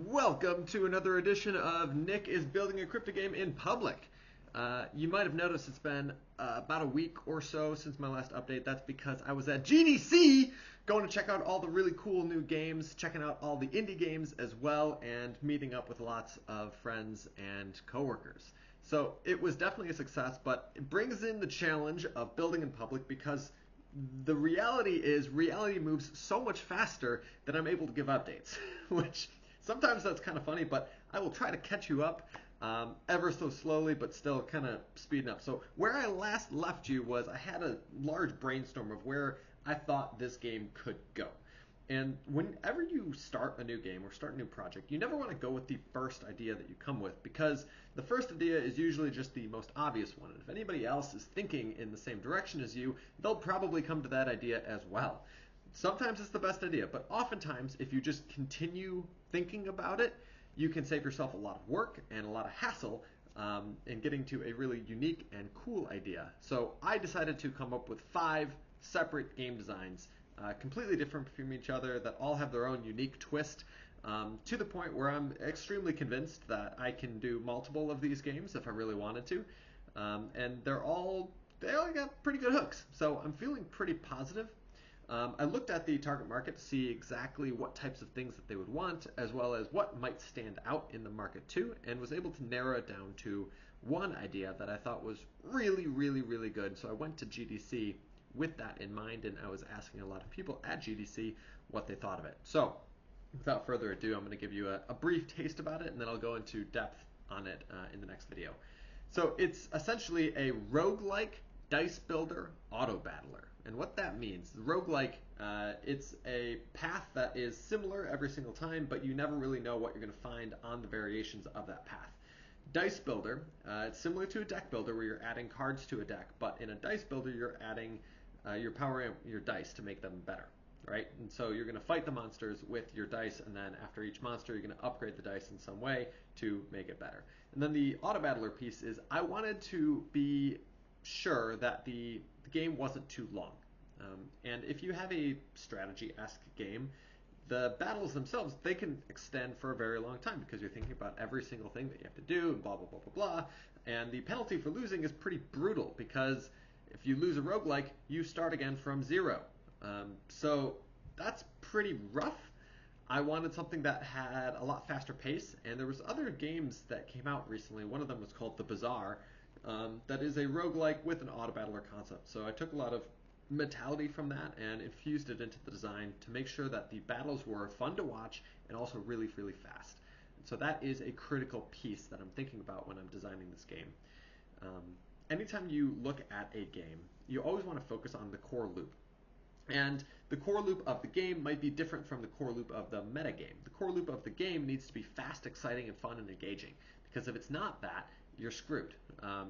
Welcome to another edition of Nick is Building a Crypto Game in Public. You might have noticed it's been about a week or so since my last update. That's because I was at GDC going to check out all the really cool new games, checking out all the indie games as well, and meeting up with lots of friends and coworkers. So it was definitely a success, but it brings in the challenge of building in public because the reality is reality moves so much faster that I'm able to give updates, which sometimes that's kind of funny, but I will try to catch you up ever so slowly, but still kind of speeding up. So where I last left you was I had a large brainstorm of where I thought this game could go. And whenever you start a new game or start a new project, you never want to go with the first idea that you come with because the first idea is usually just the most obvious one. And if anybody else is thinking in the same direction as you, they'll probably come to that idea as well. Sometimes it's the best idea, but oftentimes if you just continue thinking about it, you can save yourself a lot of work and a lot of hassle in getting to a really unique and cool idea. So I decided to come up with 5 separate game designs, completely different from each other, that all have their own unique twist, to the point where I'm extremely convinced that I can do multiple of these games if I really wanted to. And they all got pretty good hooks, so I'm feeling pretty positive. I looked at the target market to see exactly what types of things that they would want, as well as what might stand out in the market too, and was able to narrow it down to one idea that I thought was really, really, really good. So I went to GDC with that in mind, and I was asking a lot of people at GDC what they thought of it. So without further ado, I'm going to give you a brief taste about it, and then I'll go into depth on it in the next video. So it's essentially a roguelike dice builder auto battler. And what that means, roguelike, it's a path that is similar every single time, but you never really know what you're going to find on the variations of that path. Dice builder, it's similar to a deck builder where you're adding cards to a deck, but in a dice builder you're adding, you're powering your dice to make them better, right? And so you're going to fight the monsters with your dice, and then after each monster you're going to upgrade the dice in some way to make it better. And then the auto battler piece is I wanted to be sure that the game wasn't too long. And if you have a strategy-esque game, the battles themselves, they can extend for a very long time because you're thinking about every single thing that you have to do and blah, blah, blah, blah, blah. And the penalty for losing is pretty brutal because if you lose a roguelike, you start again from zero. So that's pretty rough. I wanted something that had a lot faster pace, and there was other games that came out recently. One of them was called The Bazaar, that is a roguelike with an auto battler concept. So I took a lot of mentality from that and infused it into the design to make sure that the battles were fun to watch and also really, really fast. And so that is a critical piece that I'm thinking about when I'm designing this game. Anytime you look at a game, you always want to focus on the core loop. And the core loop of the game might be different from the core loop of the metagame. The core loop of the game needs to be fast, exciting, and fun and engaging. Because if it's not that, you're screwed.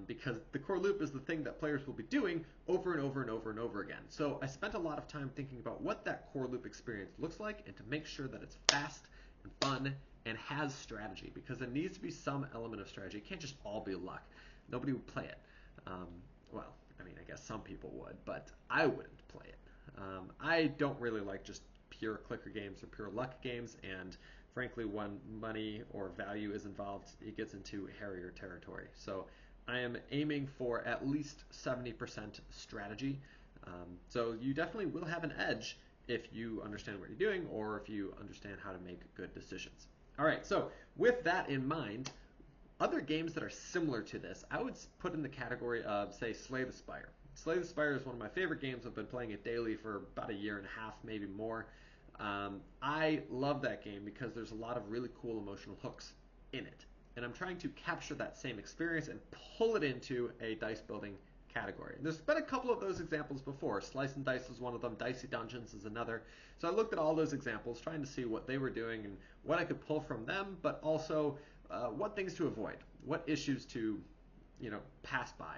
Because the core loop is the thing that players will be doing over and over and over and over again. So I spent a lot of time thinking about what that core loop experience looks like and to make sure that it's fast and fun and has strategy. Because there needs to be some element of strategy. It can't just all be luck. Nobody would play it. Well, I mean, I guess some people would, but I wouldn't play it. I don't really like just pure clicker games or pure luck games, and frankly, when money or value is involved, it gets into hairier territory. So I am aiming for at least 70% strategy. So you definitely will have an edge if you understand what you're doing or if you understand how to make good decisions. All right, so with that in mind, other games that are similar to this, I would put in the category of, say, Slay the Spire. Slay the Spire is one of my favorite games. I've been playing it daily for about a year and a half, maybe more. I love that game because there's a lot of really cool emotional hooks in it. And I'm trying to capture that same experience and pull it into a dice building category. And there's been a couple of those examples before. Slice and Dice is one of them. Dicey Dungeons is another. So I looked at all those examples, trying to see what they were doing and what I could pull from them, but also what things to avoid, what issues to, pass by.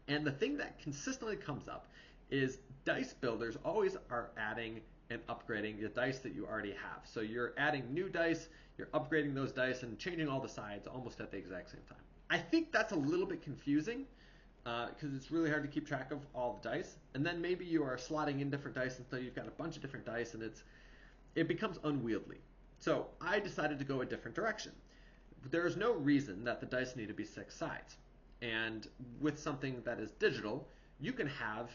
And the thing that consistently comes up is dice builders always are adding and upgrading the dice that you already have. So you're adding new dice, you're upgrading those dice, and changing all the sides almost at the exact same time. I think that's a little bit confusing because it's really hard to keep track of all the dice. And then maybe you are slotting in different dice until you've got a bunch of different dice, and it becomes unwieldy. So I decided to go a different direction. There's no reason that the dice need to be 6 sides. And with something that is digital, you can have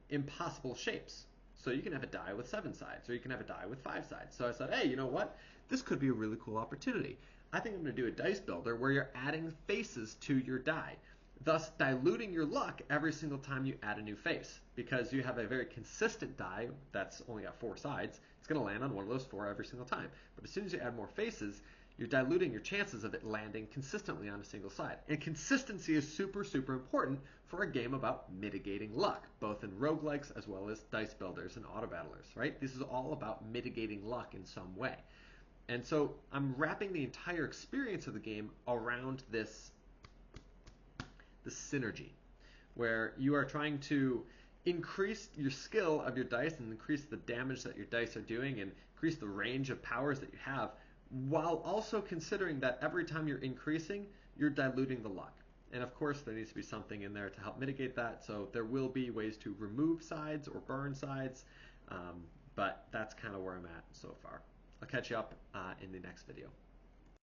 impossible shapes. So you can have a die with 7 sides, or you can have a die with 5 sides. So I said, hey, you know what? This could be a really cool opportunity. I think I'm going to do a dice builder where you're adding faces to your die, thus diluting your luck every single time you add a new face. Because you have a very consistent die that's only got 4 sides, it's going to land on one of those 4 every single time. But as soon as you add more faces, you're diluting your chances of it landing consistently on a single side. And consistency is super, super important for a game about mitigating luck, both in roguelikes as well as dice builders and auto battlers, right? This is all about mitigating luck in some way. And so I'm wrapping the entire experience of the game around this synergy, where you are trying to increase your skill of your dice and increase the damage that your dice are doing and increase the range of powers that you have, while also considering that every time you're increasing, you're diluting the luck. And of course, there needs to be something in there to help mitigate that, so there will be ways to remove sides or burn sides, but that's kind of where I'm at so far. I'll catch you up in the next video.